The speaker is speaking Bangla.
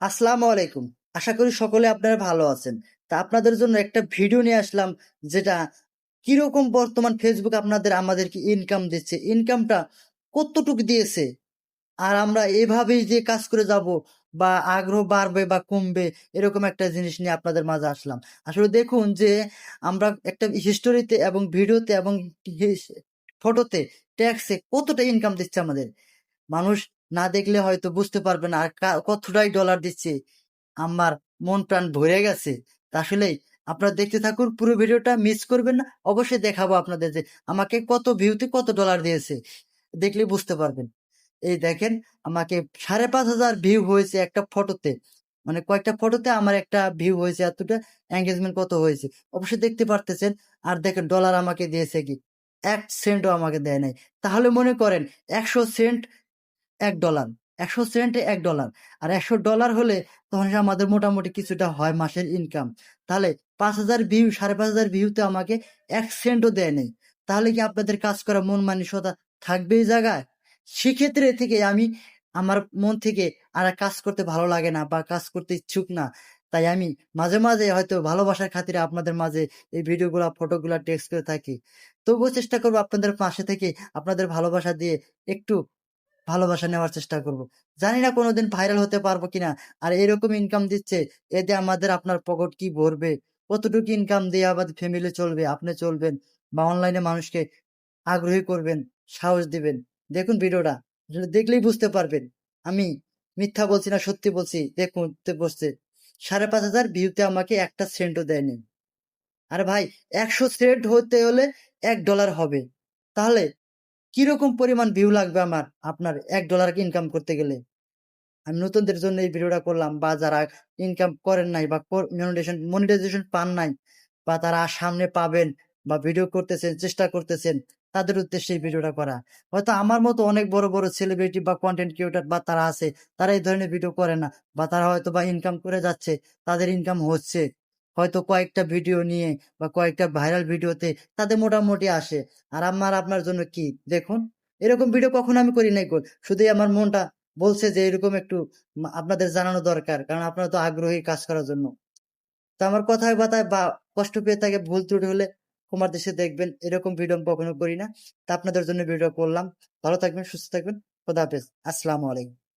আসসালামু আলাইকুম। আশা করি সকলে আপনারা ভালো আছেন। তা আপনাদের জন্য একটা ভিডিও নিয়ে আসলাম যেটা কিরকম বর্তমান ফেসবুক আমাদেরকে ইনকাম দিচ্ছে। ইনকামটা কতটুকু দিয়েছে? আর আমরা এভাবেই যে কাজ করে যাব বা আগ্রহ বাড়বে বা কমবে এরকম একটা জিনিস নিয়ে আপনাদের মাঝে আসলাম। আসলে দেখুন যে আমরা একটা হিস্টোরিতে এবং ভিডিওতে এবং হিস ফটোতে, ট্যাক্সে কতটা ইনকাম দিচ্ছে আমাদের। মানুষ না দেখলে হয়তো বুঝতে পারবে না আর কতটাই ডলার দিচ্ছে। আমার মন প্রাণ ভরে গেছে। তা আসলেই আপনারা দেখতে থাকুন, পুরো ভিডিওটা মিস করবেন না। অবশ্যই দেখাবো আপনাদের যে আমাকে কত ভিউতে কত ডলার দিয়েছে। দেখলেই বুঝতে পারবেন। এই দেখেন, আমাকে ৫,৫০০ ভিউ হয়েছে একটা ফটোতে। মানে কয়েকটা ফটোতে আমার একটা ভিউ হয়েছে এতটা, এঙ্গেজমেন্ট কত হয়েছে। অবশ্যই দেখতে পারতেছেন। আর দেখেন ডলার আমাকে দিয়েছে কি? ১ সেন্টও আমাকে দেয় নাই। তাহলে মনে করেন ১০০ সেন্ট $১, ১০০ সেন্টে $১, আর $১০০ হলে তখন সে আমাদের মোটামুটি কিছুটা হয় মাসের ইনকাম। তাহলে ৫,০০০ ভিউ, ৫,৫০০ ভিউতে আমাকে ১ সেন্টও দেয় নাই। তাহলে কি আপনাদের কাজ করা মন মানসিকতা থাকবে এই জায়গায়? সেক্ষেত্রে থেকে আমি আমার মন থেকে আর কাজ করতে ভালো লাগে না বা কাজ করতে ইচ্ছুক না। তাই আমি মাঝে, মাঝে হয়তো ভালোবাসার খাতিরে আপনাদের মাঝে এই ভিডিওগুলা, ফটোগুলা টেক্সট করে থাকি। তবুও চেষ্টা করব আপনাদের পাশে থেকে আপনাদের ভালোবাসা দিয়ে একটু ভালোবাসা নেওয়ার চেষ্টা করব। জানি না কোনোদিন ভাইরাল হতে পারবো কিনা। আর এরকম ইনকাম দিচ্ছে, এতে আপনার পকেট কি ভরবে? কতটুকু ইনকাম দিয়ে আমাদের ফ্যামিলি চলবে, আপনি চলবেন বা অনলাইনে মানুষকে আগ্রহী করবেন, সাহস দিবেন। দেখুন ভিডিওটা। আসলে দেখলেই বুঝতে পারবেন। আমি মিথ্যা বলছি না সত্যি বলছি। দেখুন তে বসছে। ৫,৫০০ ভিউতে আমাকে একটা সেন্টও দেয়নি। আরে ভাই, ১০০ সেন্ট হতে হলে $১ হবে। তাহলে কিরকম পরিমাণ ভিউ লাগবে আপনার $১ ইনকাম করতে গেলে? আমি নতুনদের জন্য এই ভিডিওটা করলাম, বা যারা ইনকাম করেন নাই বা মনিটাইজেশন পান নাই বা তারা সামনে পাবেন বা ভিডিও করতেছেন, চেষ্টা করতেছেন, তাদের উদ্দেশ্যে এই ভিডিওটা করা। হয়তো আমার মতো অনেক বড়, বড় সেলিব্রিটি বা কনটেন্ট ক্রিয়েটর বা তারা আছে, তারা এই ধরনের ভিডিও করে না বা তারা হয়তোবা ইনকাম করে যাচ্ছে, তাদের ইনকাম হচ্ছে। হয়তো কয়েকটা ভিডিও নিয়ে বা কয়েকটা ভাইরাল ভিডিওতে তাদের মোটামুটি আসে। আর আপনার জন্য কি? দেখুন, এরকম ভিডিও কখনো আমি করি নাই শুধুই আমার মনটা বলছে যে এরকম একটু আপনাদের জানানো দরকার। কারণ আপনারা তো আগ্রহী কাজ করার জন্য। তো আমার কথায় বার্তায় বা কষ্ট পেয়ে থাকে, ভুল ত্রুটি হলে ক্ষমার দৃষ্টিতে দেখবেন। এরকম ভিডিও আমি কখনো করি না। তা আপনাদের জন্য ভিডিও করলাম। ভালো থাকবেন, সুস্থ থাকবেন। খোদা হাফেজ। আসসালামু আলাইকুম।